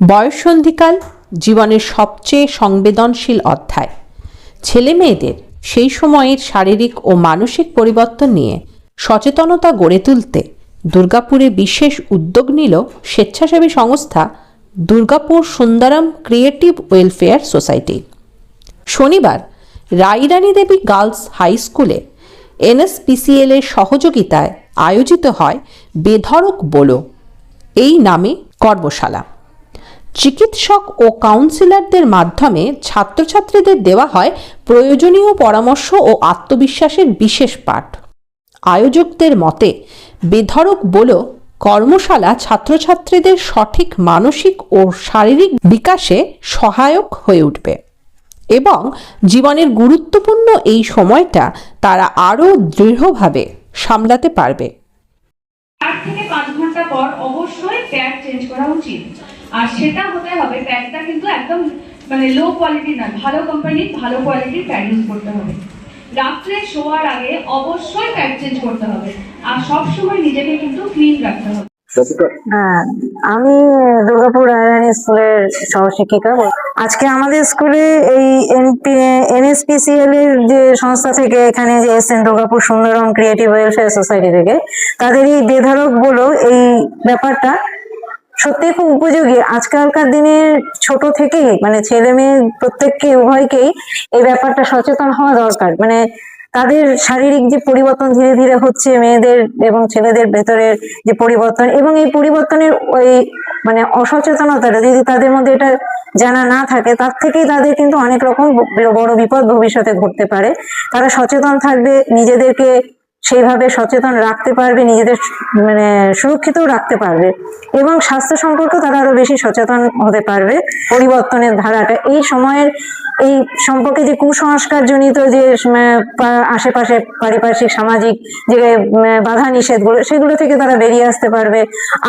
বয়ঃসন্ধিকাল জীবনের সবচেয়ে সংবেদনশীল অধ্যায়। ছেলে মেয়েদের সেই সময়ের শারীরিক ও মানসিক পরিবর্তন নিয়ে সচেতনতা গড়ে তুলতে দুর্গাপুরে বিশেষ উদ্যোগ নিল স্বেচ্ছাসেবী সংস্থা Durgapur Sundaram creative welfare society. শনিবার রাইরানী দেবী গার্লস হাই স্কুলে NSPCL এর সহযোগিতায় আয়োজিত হয় বেধড়ক বলো এই নামে কর্মশালা। চিকিৎসক ও কাউন্সিলরদের মাধ্যমে ছাত্রছাত্রীদের দেওয়া হয় প্রয়োজনীয় পরামর্শ ও আত্মবিশ্বাসের বিশেষ পাঠ। আয়োজকদের মতে বেধড়ক বলো কর্মশালা ছাত্রছাত্রীদের সঠিক মানসিক ও শারীরিক বিকাশে সহায়ক হয়ে উঠবে এবং জীবনের গুরুত্বপূর্ণ এই সময়টা তারা আরও দৃঢ়ভাবে সামলাতে পারবে। 4 থেকে 5 ঘন্টা পর অবশ্যই প্যাড চেঞ্জ করা উচিত, আর সেটা হতে হবে প্যাডটা কিন্তু একদম লো কোয়ালিটি না, ভালো কোম্পানির ভালো কোয়ালিটির প্যাড ইউজ করতে হবে। রাত্রে শোয়ার আগে অবশ্যই প্যাড চেঞ্জ করতে হবে, আর সব সময় নিজেকে কিন্তু ক্লিন রাখতে হবে। আমি দুর্গাপুর রায়রানী স্কুলের সহশিক্ষিকা। আজকে আমাদের স্কুলে এই NSPCL এর যে সংস্থা থেকে এখানে যে এসেছেন Durgapur Sundaram creative welfare society থেকে, তাদের এই বেধড়ক বলো এই ব্যাপারটা সত্যি খুব উপযোগী। আজকালকার দিনে ছোট থেকেই ছেলে মেয়ে প্রত্যেককে উভয়কেই এই ব্যাপারটা সচেতন হওয়া দরকার। তাদের শারীরিক যে পরিবর্তন ধীরে ধীরে হচ্ছে, মেয়েদের এবং ছেলেদের ভেতরের যে পরিবর্তন, এবং এই পরিবর্তনের ওই অসচেতনতাটা যদি তাদের মধ্যে এটা জানা না থাকে, তার থেকেই তাদের কিন্তু অনেক রকম বড় বিপদ ভবিষ্যতে ঘটতে পারে। তারা সচেতন থাকবে, নিজেদেরকে সেইভাবে সচেতন রাখতে পারবে, নিজেদের সুরক্ষিতও রাখতে পারবে, এবং স্বাস্থ্য সম্পর্কে তারা আরো বেশি সচেতন হতে পারবে। পরিবর্তনের ধারাটা এই সময়ের এই সম্পর্কে যে কুসংস্কার জনিত যে আশেপাশে পারিপার্শ্বিক সামাজিক যে বাধা নিষেধগুলো, সেগুলো থেকে তারা বেরিয়ে আসতে পারবে,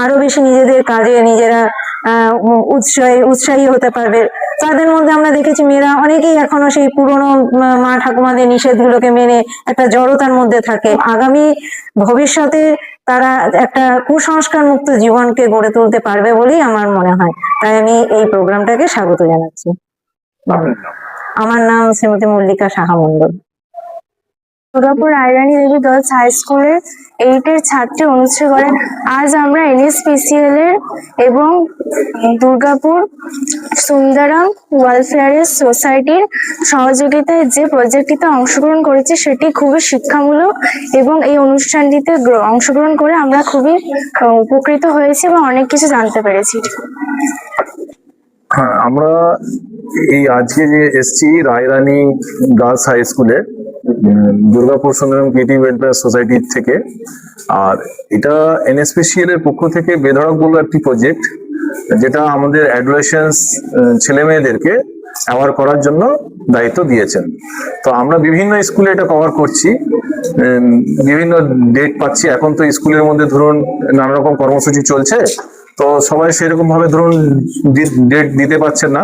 আরো বেশি নিজেদের কাজে নিজেরা উৎসাহী হতে পারবে। তাদের মধ্যে আমরা দেখেছি মেয়েরা অনেকেই এখনো সেই পুরনো মা ঠাকুমাদের নিষেধগুলোকে মেনে একটা জড়তার মধ্যে থাকে। আগামী ভবিষ্যতে তারা একটা কুসংস্কার মুক্ত জীবনকে গড়ে তুলতে পারবে বলেই আমার মনে হয়। তাই আমি এই প্রোগ্রামটাকে স্বাগত জানাচ্ছি। আমার নাম শ্রীমতী মল্লিকা সাহা মন্ডল। দুর্গাপুর রায়রানী দেবী গার্লস হাই স্কুলের 8 এর ছাত্রী অনুশ্রী করেন। আজ আমরা NSPCL এর এবং দুর্গাপুর সুন্দরম ওয়েলফেয়ার সোসাইটির সহযোগিতায় যে প্রজেক্টটিতে অংশগ্রহণ করেছি সেটি খুবই শিক্ষামূলক, এবং এই অনুষ্ঠানটিতে অংশগ্রহণ করে আমরা খুবই উপকৃত হয়েছি এবং অনেক কিছু জানতে পেরেছি। হ্যাঁ, আমরা এই আজকে যে এসছি রায়রানী গার্লস হাই স্কুলে Durgapur Sundaram creative welfare society থেকে, আর এটা NSPCL এর পক্ষ থেকে বেধড়ক বলো একটি প্রজেক্ট, যেটা আমাদের অ্যাডোলেসেন্স ছেলে মেয়েদেরকে অ্যাওয়ার করার জন্য দায়িত্ব দিয়েছেন। তো আমরা বিভিন্ন স্কুলে এটা কভার করছি, বিভিন্ন ডেট পাচ্ছি। এখন তো স্কুলের মধ্যে ধরুন নানা রকম কর্মসূচি চলছে, তো সবাই সেরকম ভাবে ধরুন ডেট দিতে পারছেন না,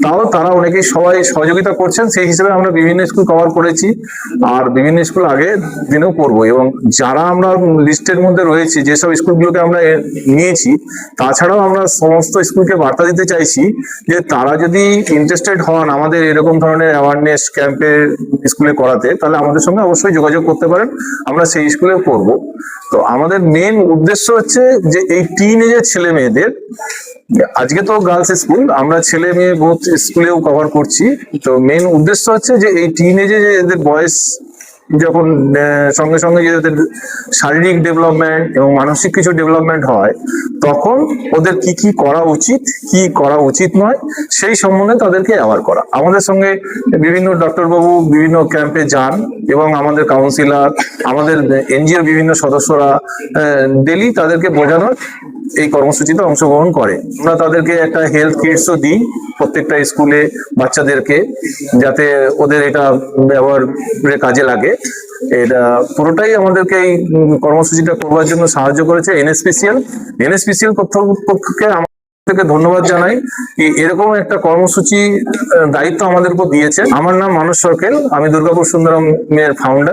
তাও তারা অনেকেই সবাই সহযোগিতা করছেন। সেই হিসেবে আমরা বিভিন্ন স্কুল কভার করেছি, আর বিভিন্ন স্কুল আগে দিনেও করবো। এবং যারা আমরা লিস্টের মধ্যে রয়েছি, যেসব স্কুলগুলোকে আমরা নিয়েছি, তাছাড়াও আমরা সমস্ত স্কুলকে বার্তা দিতে চাইছি যে তারা যদি ইন্টারেস্টেড হন আমাদের এরকম ধরনের অ্যাওয়ারনেস ক্যাম্পে স্কুলে করাতে, তাহলে আমাদের সঙ্গে অবশ্যই যোগাযোগ করতে পারেন, আমরা সেই স্কুলে করব। তো আমাদের মেন উদ্দেশ্য হচ্ছে যে এই টিনেজের ছেলে মেয়েদের, আজকে তো গার্লস স্কুল, আমরা ছেলে মেয়ে বোথ স্কুলেও কভার করছি। তো মেন উদ্দেশ্য হচ্ছে যে এই টিনেজে যে এদের বয়স যখন সঙ্গে সঙ্গে যে ওদের শারীরিক ডেভেলপমেন্ট এবং মানসিক কিছু ডেভেলপমেন্ট হয়, তখন ওদের কি কি করা উচিত, কি করা উচিত নয়, সেই সম্বন্ধে তাদেরকে অ্যাওয়ার করা। আমাদের সঙ্গে বিভিন্ন ডক্টরবাবু বিভিন্ন ক্যাম্পে যান, এবং আমাদের কাউন্সিলর, আমাদের NGO বিভিন্ন সদস্যরা ডেলি তাদেরকে বোঝানোর এই কর্মসূচিতে অংশগ্রহণ করে। আমরা তাদেরকে একটা হেলথ কিটসও দিই প্রত্যেকটা স্কুলে বাচ্চাদেরকে, যাতে ওদের এটা ব্যবহারের কাজে লাগে। এটা পুরোটাই আমাদেরকে এই কর্মসূচিটা করবার জন্য সাহায্য করেছে NSPCL কর্তৃপক্ষকে থেকে ধন্যবাদ জানাই কি এরকম একটা কর্মসূচি দায়িত্ব আমাদের উপর দিয়েছে। আমার নাম মানস সরকেল, আমি দুর্গাপুর সুন্দরম এর ফাউন্ডার।